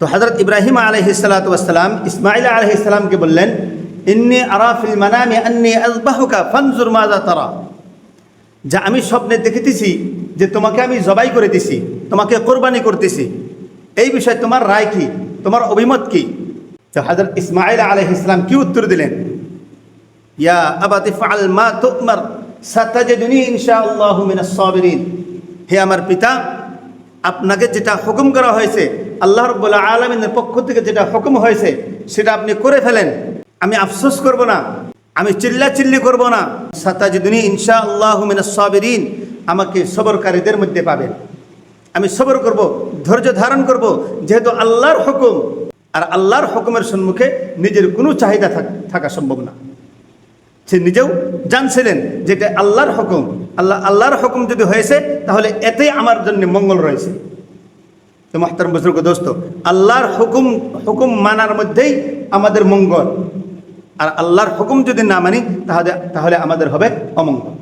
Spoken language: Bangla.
তো হযরত ইব্রাহিম আলাইহিস সালাতু ওয়াস সালাম ইসমাঈল আলাইহিস সালামকে বললেন, ইন্নী আরা ফিল মানামি আন্নী আযবাহুকা ফানজুর মাযা তারা, যা আমি স্বপ্নে দেখেতেছি যে তোমাকে আমি জবাই করে দিছি, তোমাকে কোরবানি করতেছি, এই বিষয়ে তোমার রায় কি, তোমার অভিমত কি? তো হযরত ইসমাঈল আলাইহিস সালাম কি উত্তর দিলেন? ইয়া আবাতি ফাআল মা তু'মার সাতাজিদুনি ইনশাআল্লাহু মিনাস সাবিরিন। হে আমার পিতা, আপনাকে যেটা হুকুম করা হয়েছে, আল্লাহ রাব্বুল আলামিনের পক্ষ থেকে যেটা হুকুম হয়েছে সেটা আপনি করে ফেলেন। আমি আফসোস করব না, আমি চিল্লাচিল্লি করব না। সাতাজিদুনি ইনশাআল্লাহু মিনাস সাবিরিন, আমাকে সবরকারীদের মধ্যে পাবেন। আমি সবর করব, ধৈর্য ধারণ করব, যেহেতু আল্লাহর হুকুম, আর আল্লাহর হুকুমের সম্মুখে নিজের কোনো চাহিদা থাকা সম্ভব না। সে নিজেও জানছিলেন যে এটা আল্লাহর হুকুম, আল্লাহর হুকুম যদি হয়েছে তাহলে এতেই আমার জন্য মঙ্গল রয়েছে। তো মুহতারাম বুজুর্গ দোস্ত, আল্লাহর হুকুম মানার মধ্যেই আমাদের মঙ্গল, আর আল্লাহর হুকুম যদি না মানি তাহলে আমাদের হবে অমঙ্গল।